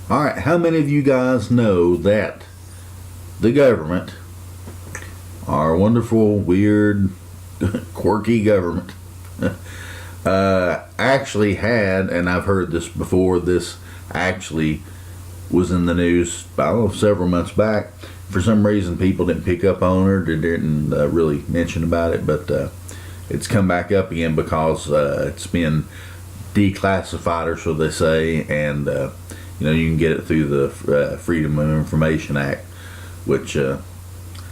All right, how many of you guys know that the government, our wonderful, weird, quirky government, actually had, and I've heard this before, this actually was in the news, I don't know, several months back. For some reason, people didn't pick up on it or didn't really mention about it, but it's come back up again because it's been declassified, or so they say, and you can get it through the Freedom of Information Act, which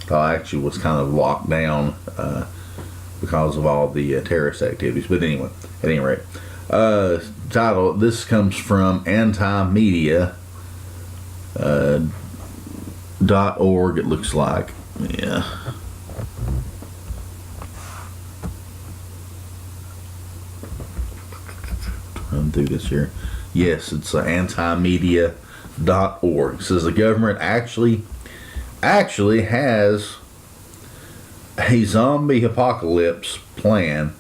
actually was kind of locked down because of all the terrorist activities. But anyway, at any rate, title, this comes from antimedia.org, it looks like. Yeah. Run through this here. Yes, it's antimedia.org. It says the government actually has a zombie apocalypse plan,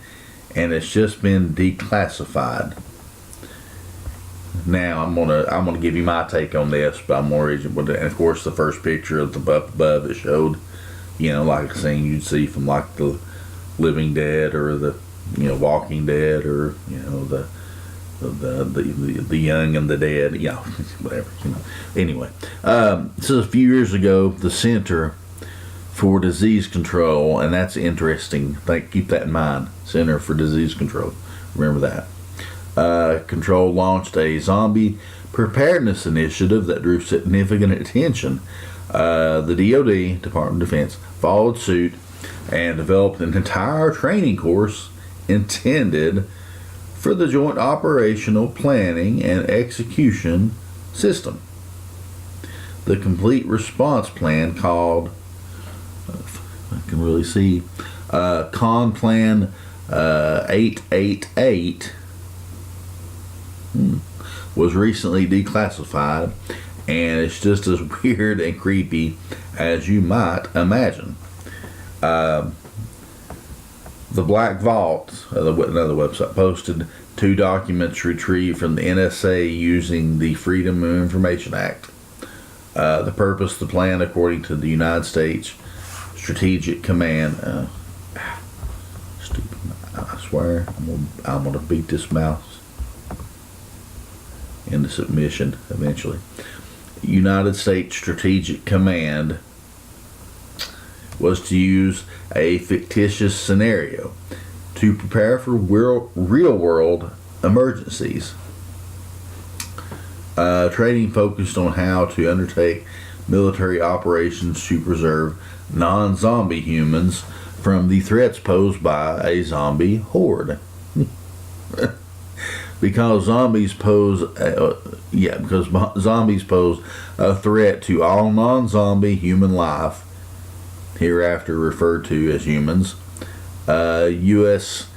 and it's just been declassified. Now I'm gonna give you my take on this, but I'm more and of course the first picture of the above it showed, like a scene you'd see from like the Living Dead or the Walking Dead, or the Young and the Dead, whatever. Anyway, this is a few years ago. The Center for Disease Control, and that's interesting. Keep that in mind. Center for Disease Control. Remember that. Control launched a zombie preparedness initiative that drew significant attention. The DoD, Department of Defense, followed suit and developed an entire training course intended for the Joint Operational Planning and Execution System. The Complete Response Plan, called, I can really see, CONPLAN 888, was recently declassified, and it's just as weird and creepy as you might imagine. The Black Vault, another website, posted 2 documents retrieved from the NSA using the Freedom of Information Act. The purpose of the plan, according to the United States Strategic Command, stupid, I swear, I'm gonna beat this mouse into submission eventually. United States Strategic Command was to use a fictitious scenario to prepare for real-world emergencies. Training focused on how to undertake military operations to preserve non-zombie humans from the threats posed by a zombie horde. Because zombies pose a threat to all non-zombie human life, hereafter referred to as humans. U.S.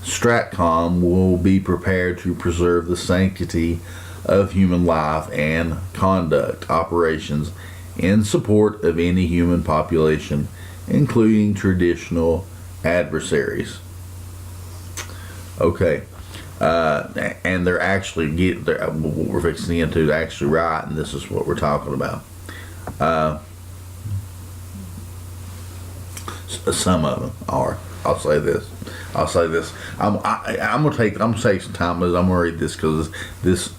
Stratcom will be prepared to preserve the sanctity of human life and conduct operations in support of any human population, including traditional adversaries. Okay. And they're actually what we're fixing to get into, actually right, and this is what we're talking about. Some of them are. I'll say this. I'm gonna take some time. I'm gonna read this because this,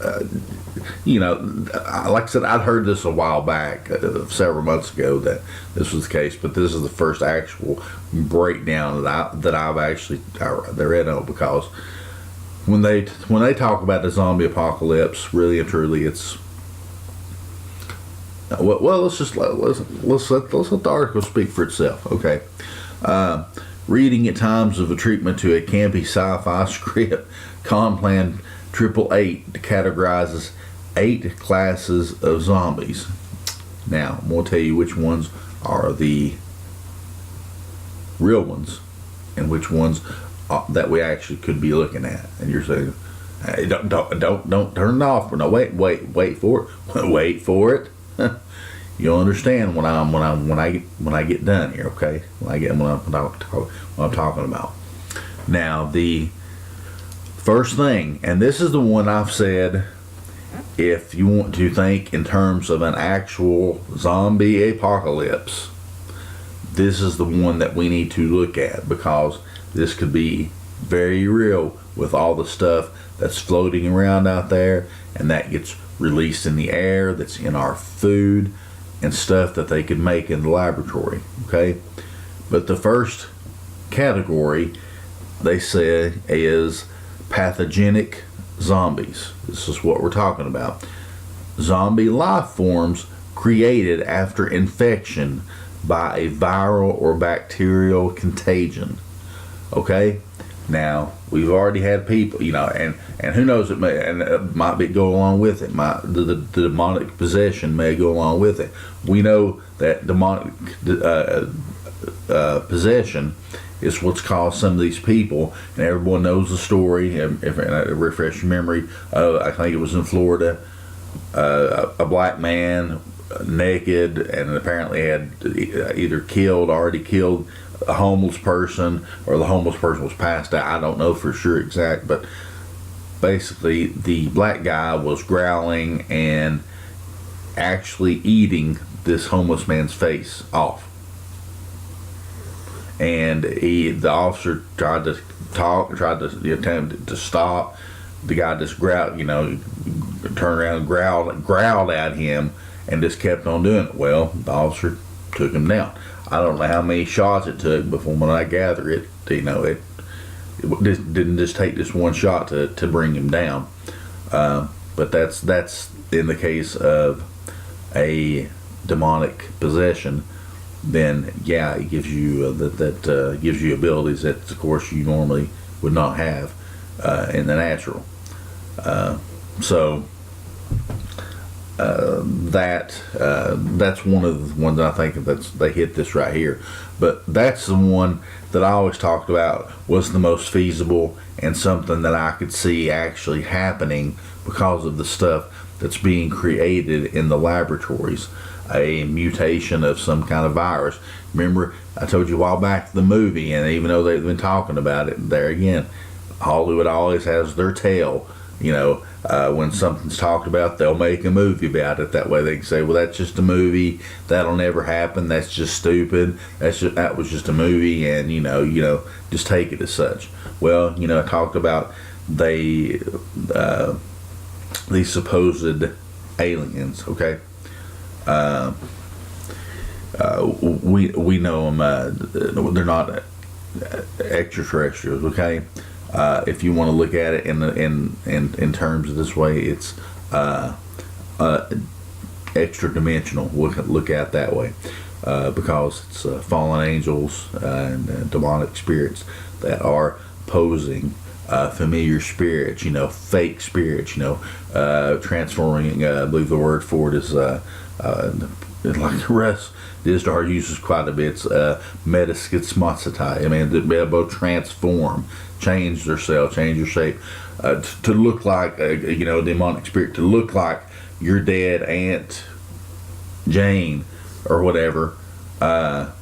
like I said, I'd heard this a while back, several months ago, that this was the case. But this is the first actual breakdown that I've actually read on, because when they talk about the zombie apocalypse, really and truly, it's well. Let's let the article speak for itself. Okay. Reading at times of a treatment to a campy sci-fi script, CONPLAN 888 categorizes 8 classes of zombies. Now, I'm going to tell you which ones are the real ones and which ones that we actually could be looking at. And you're saying, hey, don't turn it off. No, wait for it. Wait for it. You'll understand when I get done here, okay? What I'm talking about. Now, the first thing, and this is the one I've said if you want to think in terms of an actual zombie apocalypse, this is the one that we need to look at, because this could be very real with all the stuff that's floating around out there, and that gets released in the air, that's in our food and stuff that they could make in the laboratory. Okay, but the first category, they say, is pathogenic zombies. This is what we're talking about. Zombie life forms created after infection by a viral or bacterial contagion. Okay, now we've already had people, and who knows, it might be go along with it. The demonic possession may go along with it. We know that demonic possession is what's caused some of these people, and everyone knows the story. If I refresh your memory, I think it was in Florida, a black man, naked, and apparently had either already killed a homeless person, or the homeless person was passed out. I don't know for sure exact, but basically the black guy was growling and actually eating this homeless man's face off. And the officer tried to talk, attempt to stop. The guy just growled, turned around and growled at him, and just kept on doing it. Well, the officer took him down. I don't know how many shots it took before, when I gather it, it didn't just take this one shot to bring him down. But that's in the case of a demonic possession. Then yeah, it gives you gives you abilities that, of course, you normally would not have in the natural. That's one of the ones I think they hit this right here. But that's the one that I always talked about was the most feasible, and something that I could see actually happening because of the stuff that's being created in the laboratories. A mutation of some kind of virus. Remember, I told you a while back the movie, and even though they've been talking about it, there again, Hollywood always has their tail. When something's talked about, they'll make a movie about it. That way they can say, well, that's just a movie. That'll never happen. That's just stupid. That was just a movie, and just take it as such. Well, I talked about these supposed aliens. Okay. We know them. They're not extraterrestrials. Okay. If you want to look at it in terms of this way, it's extra dimensional. Look at it that way, because it's fallen angels and demonic spirits that are posing familiar spirits, fake spirits, transforming. I believe the word for it is like Russ Dizdar uses quite a bit. It's metaschizmosity. I mean, to be able to transform, change their cell, change their shape, to look like a demonic spirit, to look like your dead Aunt Jane or whatever, to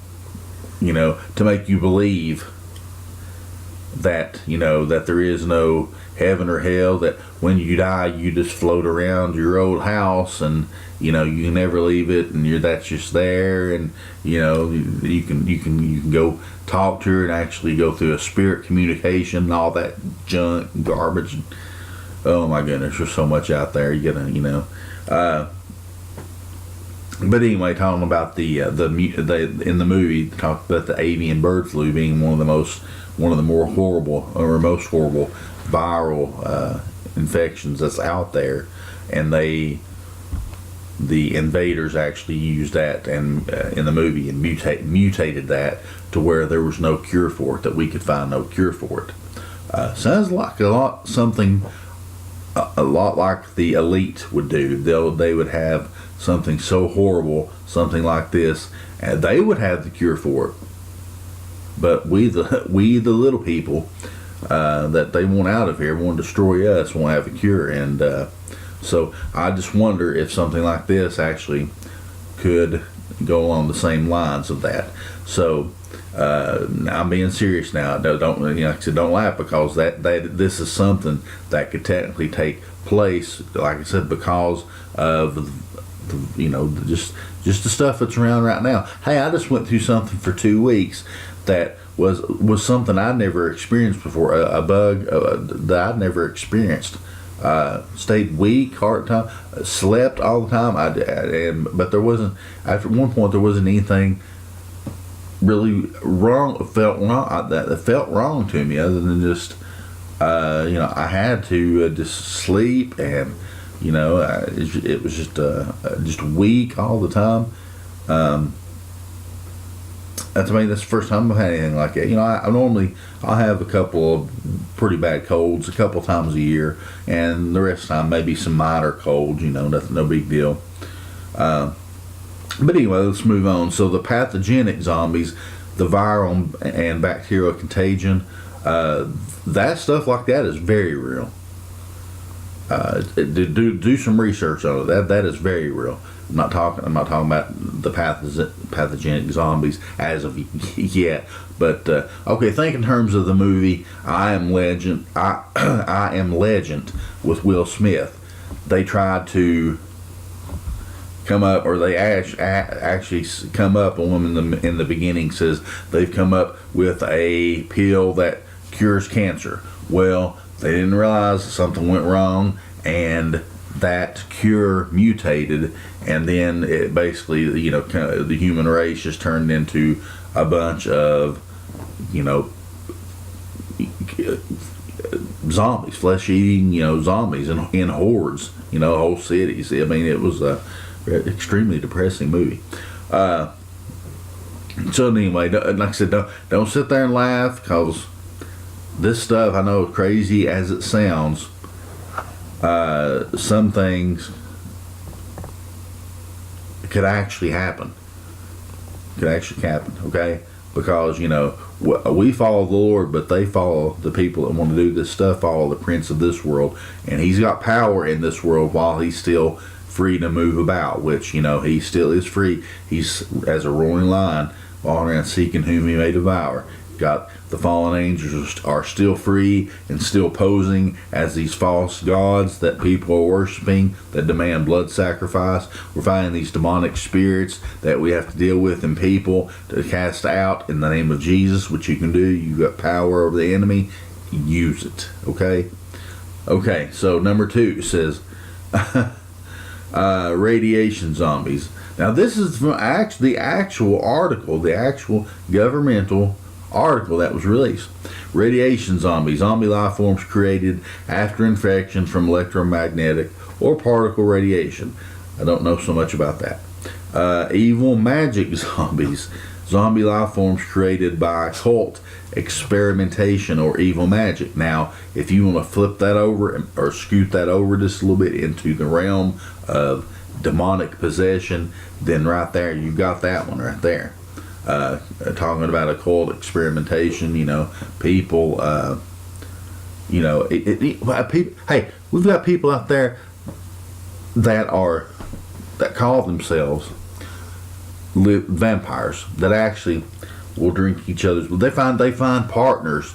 make you believe that that there is no heaven or hell, that when you die you just float around your old house, and you can never leave it, and that's just there, and you can go talk to her and actually go through a spirit communication and all that junk and garbage. Oh my goodness, there's so much out there. You gotta but anyway, talking about the in the movie, talked about the avian bird flu being one of the most horrible viral infections that's out there, and the invaders actually used that and in the movie and mutated that to where there was no cure for it, that we could find no cure for it. Sounds like a lot like the elite would do. They would have something so horrible, something like this, and they would have the cure for it. But we the little people that they want out of here, want to destroy us, won't have a cure. And so I just wonder if something like this actually could go along the same lines of that. So I'm being serious now. Don't like I said, don't laugh, because that this is something that could technically take place, like I said, because of just the stuff that's around right now. Hey, I just went through something for 2 weeks that was something I'd never experienced before. A bug that I'd never experienced. Stayed weak, hard time, slept all the time. But there wasn't, after one point, there wasn't anything really wrong. That felt wrong to me, other than just I had to just sleep, and it was just weak all the time. That's the first time I've had anything like that. I'll have a couple of pretty bad colds a couple times a year, and the rest of the time maybe some minor colds. Nothing, no big deal. But anyway, let's move on. So the pathogenic zombies, the viral and bacterial contagion, that stuff like that is very real. Do some research on it. That is very real. I'm not talking about the pathogenic zombies as of yet. But okay, think in terms of the movie I Am Legend. I Am Legend with Will Smith. They tried to come up, or they actually come up. A woman in the beginning says they've come up with a pill that cures cancer. Well, they didn't realize something went wrong, and that cure mutated, and then it basically, kind of the human race just turned into a bunch of, zombies, flesh-eating, zombies in hordes, whole cities. I mean, it was a extremely depressing movie. So anyway, like I said, don't sit there and laugh, because this stuff, I know, crazy as it sounds, some things could actually happen. Okay? Because, we follow the Lord, but they follow the people that want to do this stuff, follow the prince of this world. And he's got power in this world while he's still free to move about, which, he still is free. He's, as a roaring lion, walking around seeking whom he may devour. Got the fallen angels are still free and still posing as these false gods that people are worshiping, that demand blood sacrifice. We're finding these demonic spirits that we have to deal with in people to cast out in the name of Jesus, which you can do. You've got power over the enemy. Use it. Okay, so number 2 says radiation zombies. Now this is from the actual article, the actual governmental article that was released. Radiation zombies, zombie life forms created after infection from electromagnetic or particle radiation. I don't know so much about that. Evil magic zombies, zombie life forms created by occult experimentation or evil magic. Now, if you want to flip that over or scoot that over just a little bit into the realm of demonic possession, then right there, you got that one right there. Talking about occult experimentation, people, people. Hey, we've got people out there that call themselves vampires, that actually will drink each other's blood. They find partners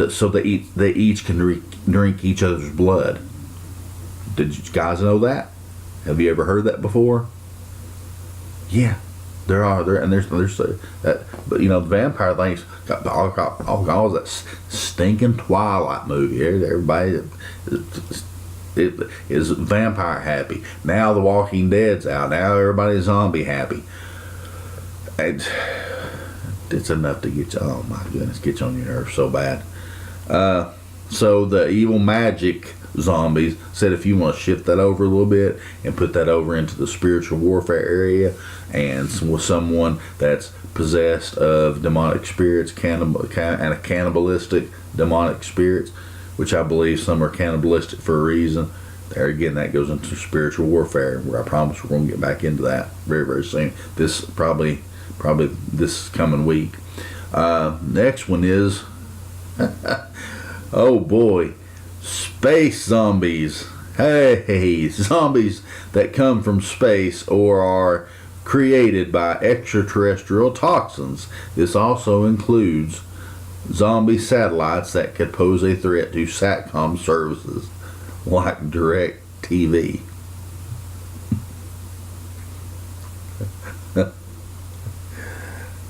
so they each can drink each other's blood. Did you guys know that? Have you ever heard that before? Yeah. There's that, but the vampire things got all that stinking Twilight movie. Everybody is vampire happy. Now The Walking Dead's out. Now everybody's zombie happy. It's enough to get you. Oh my goodness, get you on your nerves so bad. So the evil magic zombies said, if you want to shift that over a little bit and put that over into the spiritual warfare area, and with someone that's possessed of demonic spirits, and a cannibalistic demonic spirits, which I believe some are cannibalistic for a reason. There again, that goes into spiritual warfare, where I promise we're going to get back into that very, very soon. This probably this coming week. Next one is oh boy, space zombies. Hey, zombies that come from space or are created by extraterrestrial toxins. This also includes zombie satellites that could pose a threat to SATCOM services. like direct TV.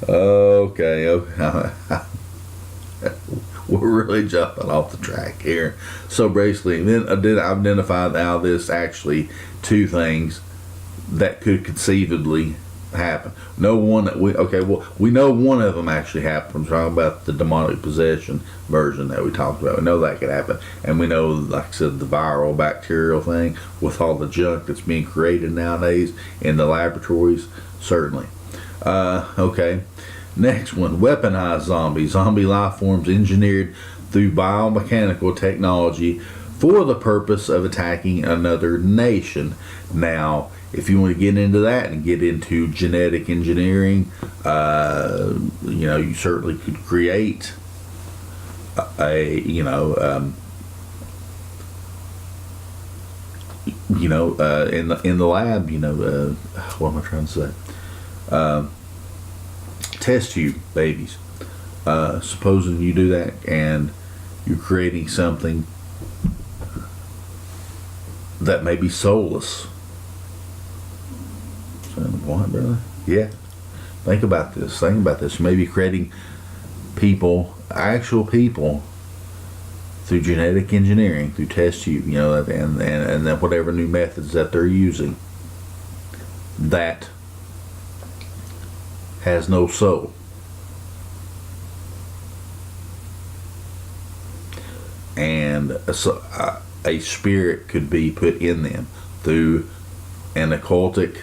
Okay. We're really jumping off the track here. So basically, then I've identified now this actually two things that could conceivably happen. No one that we know one of them actually happened. I'm talking about the demonic possession version that we talked about. We know that could happen, and we know, like I said, the viral bacterial thing with all the junk that's being created nowadays in the laboratories. Certainly. Okay. Next one, weaponized zombies. Zombie life forms engineered through biomechanical technology for the purpose of attacking another nation. Now, if you want to get into that and get into genetic engineering, you certainly could create in the lab, what am I trying to say? Test tube babies. Supposing you do that and you're creating something that may be soulless. What, brother? Yeah. Think about this. You may be creating people, actual people, through genetic engineering, through test tube, and then whatever new methods that they're using, that has no soul. And a spirit could be put in them through an occultic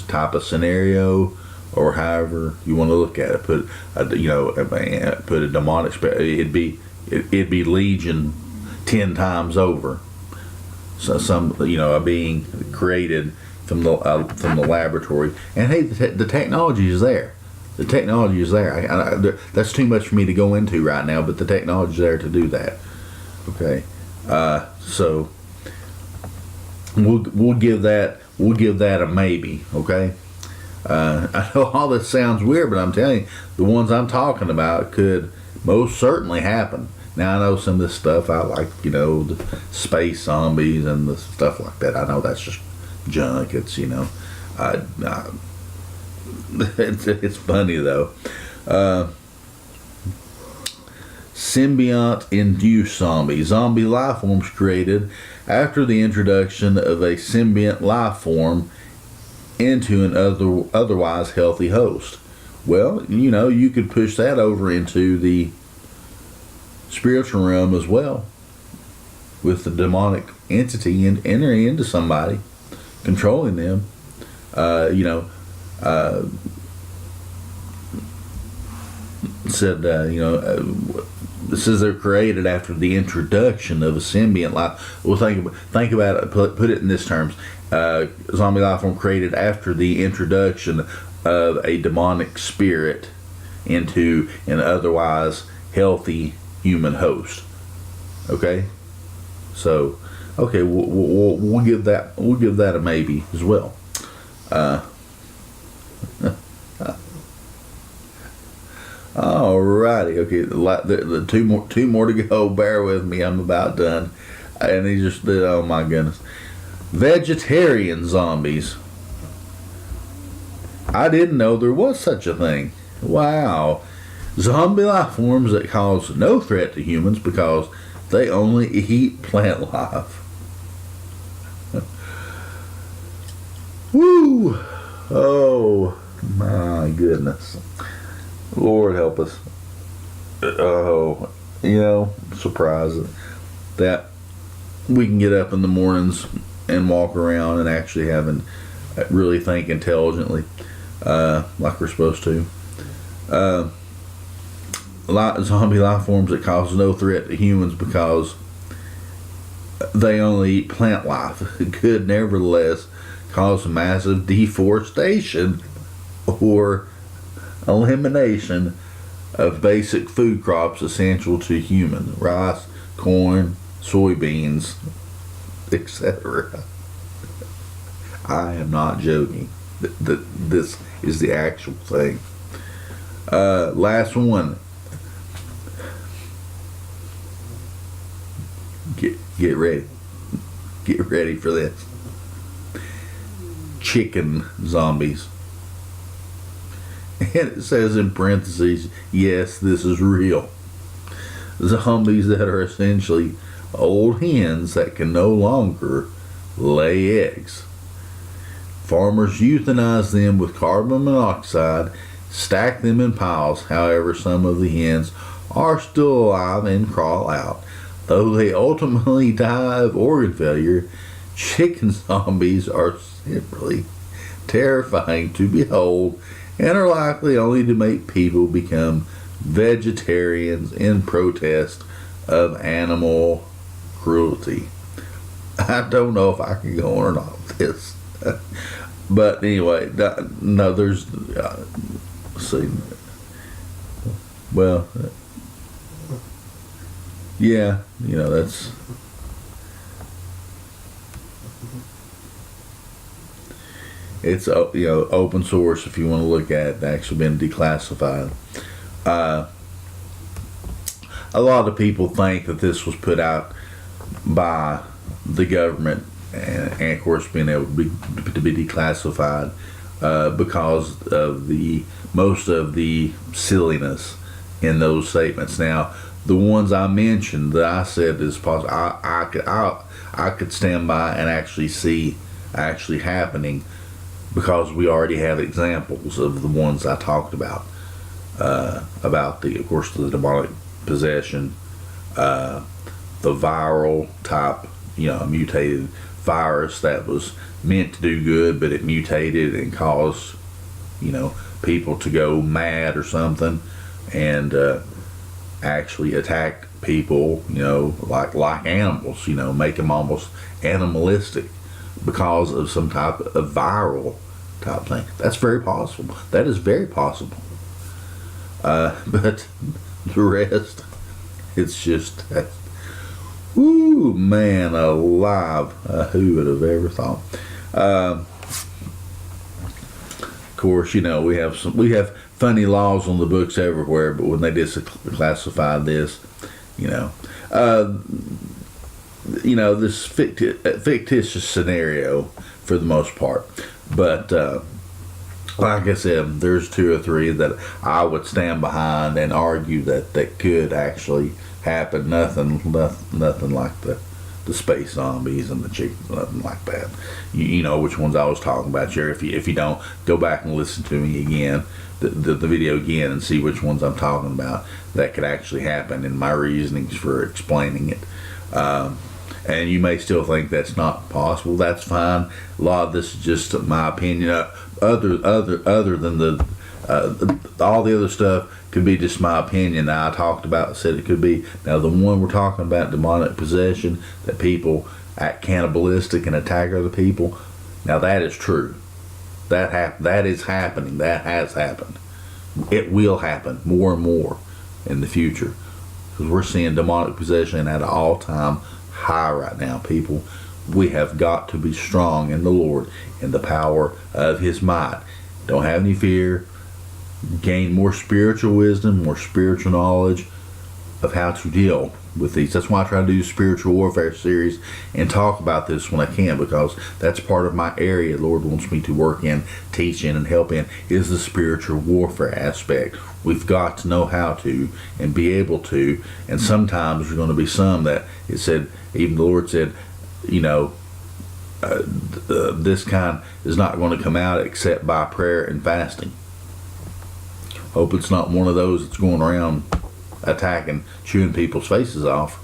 type of scenario, or however you want to look at it. Put a demonic spirit. It'd be legion 10 times over. So a being created from the laboratory. And hey, the technology is there. The technology is there. That's too much for me to go into right now, but the technology is there to do that. Okay, so we'll give that a maybe. Okay, I know all this sounds weird, but I'm telling you, the ones I'm talking about could most certainly happen. Now I know some of this stuff I like, the space zombies and the stuff like that. I know that's just junk. It's it's funny though. Symbiont-induced zombie life forms created after the introduction of a symbiont life form into an otherwise healthy host. Well, you could push that over into the spiritual realm as well, with the demonic entity entering into somebody, controlling them. It says they're created after the introduction of a symbiont life. Well, think about it. Put it in this terms: zombie life form created after the introduction of a demonic spirit into an otherwise healthy human host. Okay, so we'll give that a maybe as well. Alrighty, okay. The two more to go. Bear with me, I'm about done. And he just did. Oh my goodness, vegetarian zombies. I didn't know there was such a thing. Wow, zombie life forms that cause no threat to humans because they only eat plant life. Woo! Oh my goodness. Lord help us. Oh, surprised that we can get up in the mornings and walk around and actually really think intelligently, like we're supposed to. Zombie life forms that cause no threat to humans because they only eat plant life could nevertheless cause massive deforestation or elimination of basic food crops essential to humans: rice, corn, soybeans, etc. I am not joking. This is the actual thing. Last one. Get ready. Get ready for this. Chicken zombies. And it says in parentheses, yes, this is real. Zombies that are essentially old hens that can no longer lay eggs. Farmers euthanize them with carbon monoxide, stack them in piles. However, some of the hens are still alive and crawl out. Though they ultimately die of organ failure, chicken zombies are simply terrifying to behold and are likely only to make people become vegetarians in protest of animal cruelty. I don't know if I can go on or not with this. But anyway, no, there's, let's see. Well, yeah, that's, it's, open source if you want to look at it. It's actually been declassified. A lot of people think that this was put out by the government, and of course being able to be declassified because of most of the silliness in those statements. Now, the ones I mentioned that I said is possible, I could stand by and actually see actually happening, because we already have examples of the ones I talked about of course, the demonic possession, the viral type, mutated virus that was meant to do good, but it mutated and caused, people to go mad or something, and actually attack people, like animals, make them almost animalistic because of some type of viral type thing. That's very possible. That is very possible. But the rest, it's just, whoo, man alive. Who would have ever thought? Of course, we have funny laws on the books everywhere, but when they declassified this, this fictitious scenario for the most part. But like I said, there's 2 or 3 that I would stand behind and argue that could actually happen. Nothing like the space zombies and the chickens, nothing like that. You know which ones I was talking about, Jerry. If you don't, go back and listen to me again, the video again, and see which ones I'm talking about that could actually happen and my reasonings for explaining it. And you may still think that's not possible. That's fine. A lot of this is just my opinion. Other than the all the other stuff could be just my opinion that I talked about, said it could be. Now the one we're talking about, demonic possession, that people act cannibalistic and attack other people. Now that is true. That is happening. That has happened. It will happen more and more in the future, because we're seeing demonic possession at an all-time high right now. People, we have got to be strong in the Lord, in the power of His might. Don't have any fear. Gain more spiritual wisdom, more spiritual knowledge of how to deal with these. That's why I try to do spiritual warfare series and talk about this when I can, because that's part of my area the Lord wants me to work in, teach in, and help in, is the spiritual warfare aspect. We've got to know how to and be able to, and sometimes there's going to be some that it said, even the Lord said, this kind is not going to come out except by prayer and fasting. Hope it's not one of those that's going around attacking, chewing people's faces off.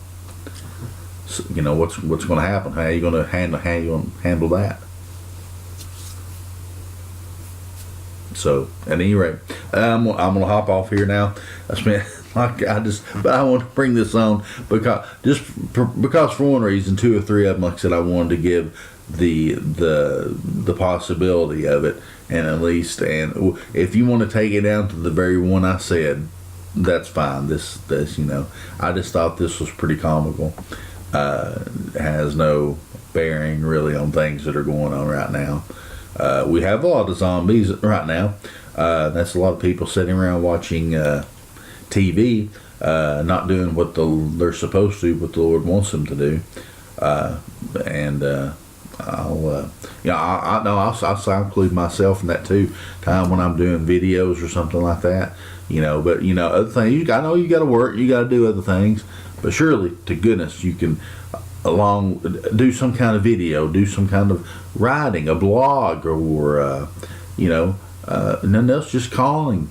So, what's going to happen? How are you going to handle that? So, at any rate, I'm going to hop off here now. But I want to bring this on because for one reason, 2 or 3 of them, like I said, I wanted to give the possibility of it, and at least, and if you want to take it down to the very one I said, that's fine. This I just thought this was pretty comical. It has no bearing really on things that are going on right now. We have a lot of zombies right now. That's a lot of people sitting around watching TV, not doing what they're supposed to, what the Lord wants them to do. And I'll I'll include myself in that too. Time when I'm doing videos or something like that, But other things, I know you got to work, you got to do other things, but surely to goodness you can do some kind of video, do some kind of writing, a blog, or nothing else. Just calling,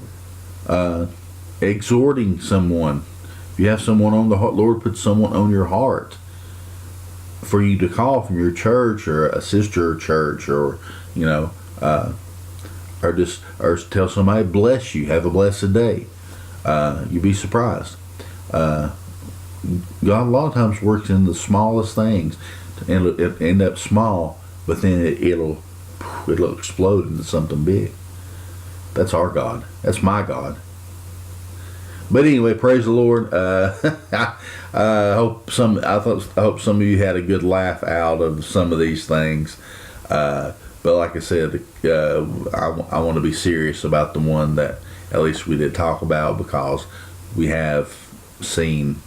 exhorting someone. If you have someone on the heart, Lord put someone on your heart for you to call from your church or a sister church, or or tell somebody, bless you, have a blessed day. You'd be surprised. God a lot of times works in the smallest things, and it'll end up small, but then it'll explode into something big. That's our God. That's my God. But anyway, praise the Lord. I hope some of you had a good laugh out of some of these things. But like I said, I want to be serious about the one that at least we did talk about, because we have seen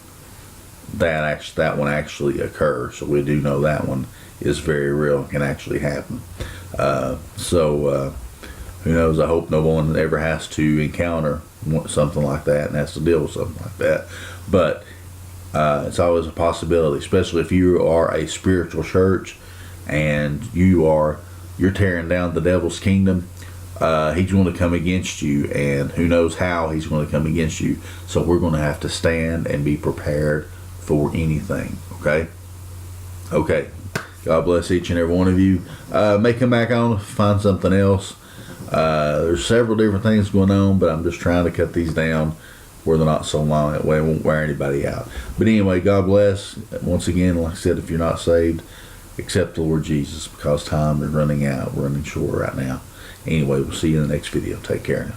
that one actually occur. So we do know that one is very real and can actually happen. Who knows? I hope no one ever has to encounter something like that and has to deal with something like that. But it's always a possibility, especially if you are a spiritual church and you're tearing down the devil's kingdom. He's going to come against you, and who knows how he's going to come against you. So we're going to have to stand and be prepared for anything. Okay. God bless each and every one of you. May come back on, find something else. There's several different things going on, but I'm just trying to cut these down where they're not so long. That way it won't wear anybody out. But anyway, God bless. Once again, like I said, if you're not saved, accept the Lord Jesus, because time is running out. We're running short right now. Anyway, we'll see you in the next video. Take care now.